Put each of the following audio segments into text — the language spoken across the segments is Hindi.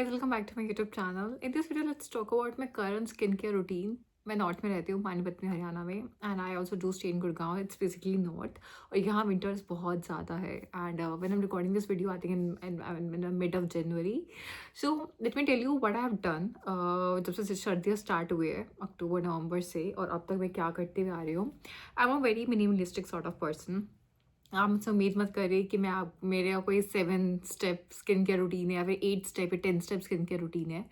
guys, welcome back to my YouTube channel. In this video, let's talk about my current skincare routine. मैं नॉर्थ में रहती हूँ, पानीपत में, हरियाणा में, and I also do stay in Gurgaon. It's basically north और यहाँ विंटर्स बहुत ज़्यादा है. And when I am recording this video I think in mid of January. So let me tell you what I have done. जब से सर्दियाँ स्टार्ट हुई है अक्टूबर नवंबर से और अब तक मैं क्या करते हुए आ रही हूँ. I am a very minimalistic sort of person. आप मुझसे उम्मीद मत करिए कि मैं आप मेरे कोई 7 स्टेप स्किन केयर रूटीन है या फिर 8 स्टेप या 10 स्टेप स्किन केयर रूटीन है.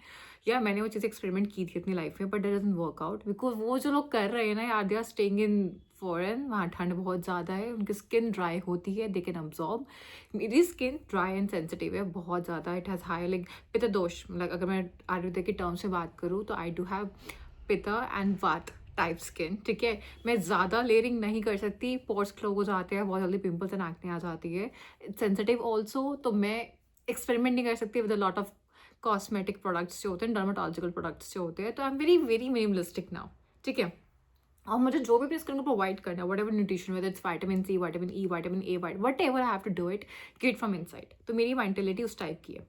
या मैंने वो चीज़ एक्सपेरिमेंट की थी अपनी लाइफ में, but doesn't work out because वो जो लोग कर रहे हैं ना यार, they are staying in foreign. वहाँ ठंड बहुत ज़्यादा है, उनकी स्किन ड्राई होती है, दे कैन अब्जॉर्ब. मेरी स्किन ड्राई एंड सेंसिटिव है बहुत ज़्यादा. इट हैज़ हाई लाइक पित्त दोष. मतलब अगर मैं आयुर्वेद के टर्म से बात करूँ तो आई डू हैव पित्ता एंड वात टाइप स्किन. ठीक है, मैं ज़्यादा लेयरिंग नहीं कर सकती, पोर्स क्लोग हो जाते हैं, बहुत जल्दी पिंपल्स एंड एक्ने आ जाती है. सेंसिटिव ऑल्सो, तो मैं एक्सपेरिमेंट नहीं कर सकती with a lot of cosmetic products जो होते हैं, डर्माटोलॉजिकल प्रोडक्ट्स जो होते हैं. तो I am very very minimalistic now. ठीक है, और मुझे जो भी अपनी स्किन को प्रोवाइड करना है, whatever nutrition, whether it's vitamin C, vitamin E, vitamin A, whatever I have to do it, get from inside. तो मेरी मेंटेलिटी उस टाइप की है.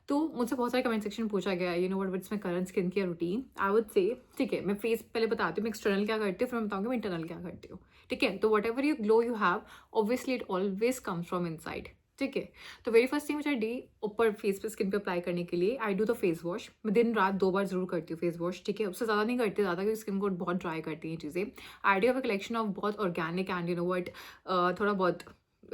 तो मुझसे बहुत सारे कमेंट सेक्शन पूछा गया, you know what it's my current skin care routine. I would say ठीक है, मैं फेस पहले बताती हूँ मैं एक्सटर्नल क्या करती हूँ, फिर मैं बताऊँगी मैं इंटरनल क्या करती हूँ. ठीक है, तो what ever you glow you have, obviously it always comes from inside. ठीक है, तो वेरी फर्स्ट थिंग मुझे डे ऊपर फेस पे स्किन पे अप्लाई करने के लिए I do the face wash. मैं दिन रात 2 बार जरूर करती हूँ फेस वॉश. ठीक है, उससे ज़्यादा नहीं करती, ज़्यादा क्योंकि स्किन को बहुत ड्राई करती हैं चीज़ें. I do have a collection of बहुत organic and you know what थोड़ा बहुत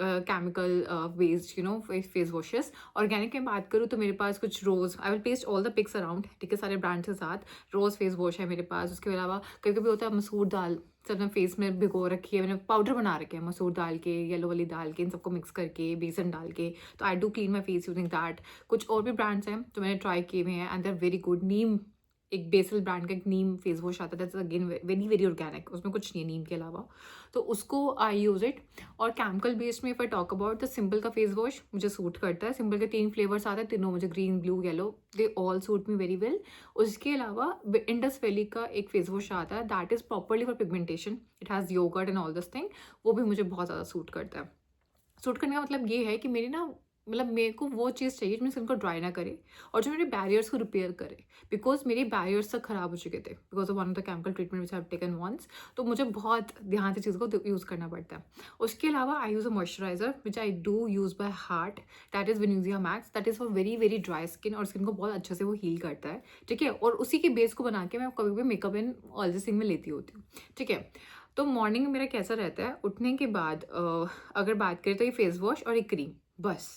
chemical based you know face washes. Organic की बात करूँ तो मेरे पास कुछ रोज़, I will paste all the pics around. ठीक है, सारे ब्रांड्स के साथ रोज़ फेस वॉश है मेरे पास. उसके अलावा कभी कभी होता है मसूर दाल, सब मैं फेस में भिगो रखी है, मैंने पाउडर बना रखे हैं मसूर दाल के, येलो वाली दाल के, इन सबको मिक्स करके बेसन डाल के. तो I do clean my face using that. कुछ और भी ब्रांड्स हैं जो मैंने ट्राई किए हुए हैं and they are very good. नीम, एक बेसल ब्रांड का एक नीम फेस वॉश आता है, that's again very very organic, उसमें कुछ नहीं है नीम के अलावा. तो उसको आई यूज़ इट. और केमिकल बेस्ड में if I talk about the simple का फेस वॉश मुझे सूट करता है. सिंपल के 3 फ्लेवर्स आते हैं, तीनों मुझे green, blue, yellow, they all suit me very well. उसके अलावा इंडस वैली का एक फेस वॉश आता है, that is properly for pigmentation. It has yogurt and all this thing. वो भी मुझे बहुत ज़्यादा सूट करता है. सूट करने का मतलब ये है कि मेरी ना, मतलब मेरे को वो चीज़ चाहिए जो मेरी स्किन को ड्राई ना करे और जो मेरे बैरियर्स को रिपेयर करे. बिकॉज मेरे बैरियर्स तक ख़राब हो चुके थे because of one of the chemical treatment which have taken once. तो मुझे बहुत ध्यान से चीज़ को यूज़ करना पड़ता है. उसके अलावा I use a moisturizer which I do use by heart, that is Venusia Max. That is for very very dry skin और स्किन को बहुत अच्छे से वो हील करता है. ठीक है, और उसी के बेस को बना के मैं कभी भी makeup in all this thing में लेती होती हूँ. ठीक है, तो मॉर्निंग में मेरा कैसा रहता है, उठने के बाद अगर बात करें तो ये फेस वॉश और एक क्रीम, बस.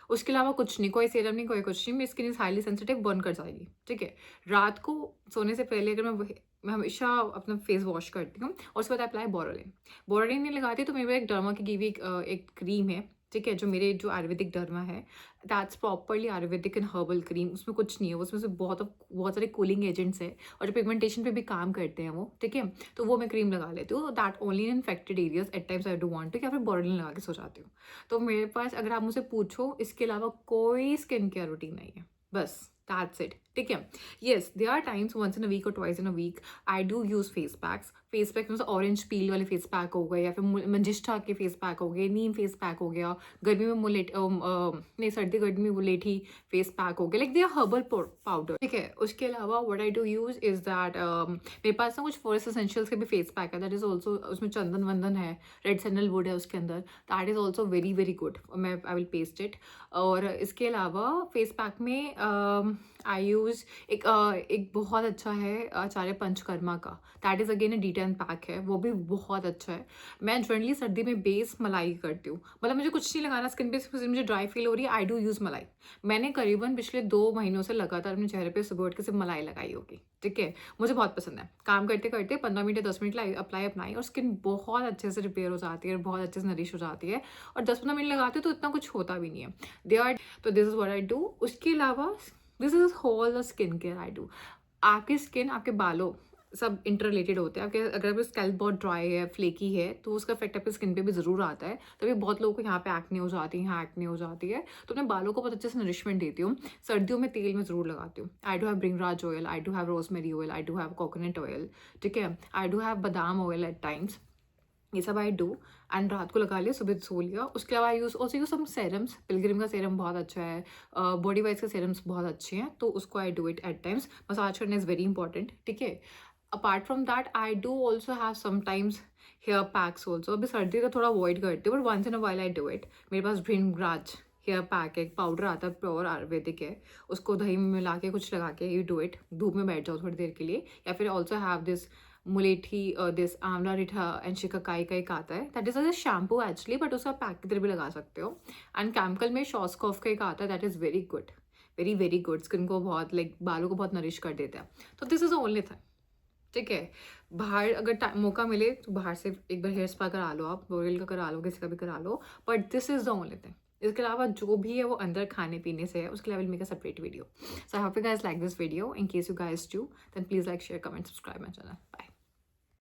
उसके अलावा कुछ नहीं, कोई सीरम नहीं, कोई कुछ नहीं. मेरी skin is highly sensitive, burn कर जाएगी. ठीक है, रात को सोने से पहले अगर मैं हमेशा अपना फेस वॉश करती हूँ और उसके बाद अप्लाई बोरोलिन. बोरोलिन नहीं लगाती तो मेरे पास एक डर्मा की गी हुई एक क्रीम है. ठीक है, जो मेरे जो आयुर्वेदिक डर्मा है, that's properly Ayurvedic and herbal cream. उसमें कुछ नहीं है, उसमें से बहुत सारे कूलिंग एजेंट्स है और जो पिगमेंटेशन पे भी काम करते हैं वो. ठीक है, तो वो मैं क्रीम लगा लेती हूँ. That only in infected areas at times I do want to, या फिर बोरोलिन लगा के सो जाती हूँ. तो मेरे पास अगर आप मुझसे पूछो इसके अलावा कोई स्किन केयर रूटीन नहीं है, बस दैट्स इट. ठीक है, yes there are times once in a week और twice in a week I do use face packs. Face pack में ऑरेंज पील वाले फेस पैक हो गए, या फिर मंजिष्ठा के फेस पैक हो गए, नीम फेस पैक हो गया. गर्मी में नहीं, सर्दी गर्मी में मुलेठी फेस पैक हो गया, like they are herbal powder. ठीक है, उसके अलावा what I do use is that मेरे पास ना कुछ फॉरेस्ट एसेंशियल्स के भी फेस पैक है. दैट इज़ ऑल्सो, उसमें चंदन वंदन है, रेड सैंडलवुड है उसके अंदर. That is also very very good. मैं आई विल पेस्ट इट. और इसके अलावा फेस पैक में आई यूज़ एक बहुत अच्छा है आचार्य पंचकर्मा का. That is again A D10 pack है, वो भी बहुत अच्छा है. मैं जनरली सर्दी में बेस मलाई करती हूँ, मतलब मुझे कुछ नहीं लगाना स्किन पे, मुझे ड्राई फील हो रही है, आई डू यूज़ मलाई. मैंने करीबन पिछले 2 महीनों से लगातार अपने चेहरे पे सुबह उठ के सिर्फ मलाई लगाई होगी. ठीक है, मुझे बहुत पसंद है. काम करते करते 15 मिनट या 10 मिनट अप्लाई अपनाई और स्किन बहुत अच्छे से रिपेयर हो जाती है और बहुत अच्छे से नरिश हो जाती है. और 10-15 मिनट लगाती हूँ तो इतना कुछ होता भी नहीं है. दे आर, तो this is what I do. उसके अलावा this is whole the skin care I do. आपकी स्किन, आपके बालों, सब इंटर रिलेटेड होते हैं. आपके अगर आपकी स्कैल्प बहुत ड्राई है, फ्लेकी है, तो उसका इफेक्ट आपकी स्किन पे भी ज़रूर आता है. तभी बहुत लोगों को यहाँ पे एक्ने हो जाती है, यहाँ एक्ने हो जाती है. तो मैं बालों को बहुत अच्छे से नरिशमेंट देती हूँ. सर्दियों में तेल में ज़रूर लगाती हूँ. आई do have bhringraj oil, I do have rosemary oil, I do have coconut oil. ठीक है, आई डू हैव बादाम ऑयल एट टाइम्स. ये सब आई डू एंड रात को लगा लिया, सुबह सो लिया। उसके अलावा I use also use some serums, Pilgrim का सेरम बहुत अच्छा है, बॉडी वाइज के सेरम्स बहुत अच्छे हैं, तो उसको I do it at times. Massage करना इज़ वेरी इंपॉर्टेंट, ठीक है। Apart from that I do also have sometimes hair packs also. अभी सर्दी का थोड़ा अवॉइड करती हूँ, but once in a while I do it. मेरे पास भृंगराज हेयर पैक, एक पाउडर आता है, प्योर आयुर्वेदिक है, उसको दही में मिला के कुछ लगा के यू डू इट, धूप में बैठ जाओ थोड़ी देर के लिए। या फिर ऑल्सो हैव दिस मुलेठी, दिस आंवला रिठा एंड शिकाकाई का एक आता है, that is a shampoo actually, but उसका पैक की तरह भी लगा सकते हो। एंड कैमिकल में शॉस्कॉफ का एक आता है, that is very good, very very good, skin को बहुत लाइक बालों को बहुत नरिश कर देता है। तो this is the only thing, ठीक है। बाहर अगर मौका मिले तो बाहर से एक बार हेयर स्पा करा लो, आप लोरियल का करा लो, किसी का भी करा लो, but this is the only thing. इसके अलावा जो भी है वो अंदर खाने पीने से है, उसके लिए I will make a separate video. So I hope you guys like this video. In case you guys do, then please like, share, comment, subscribe my channel. Bye.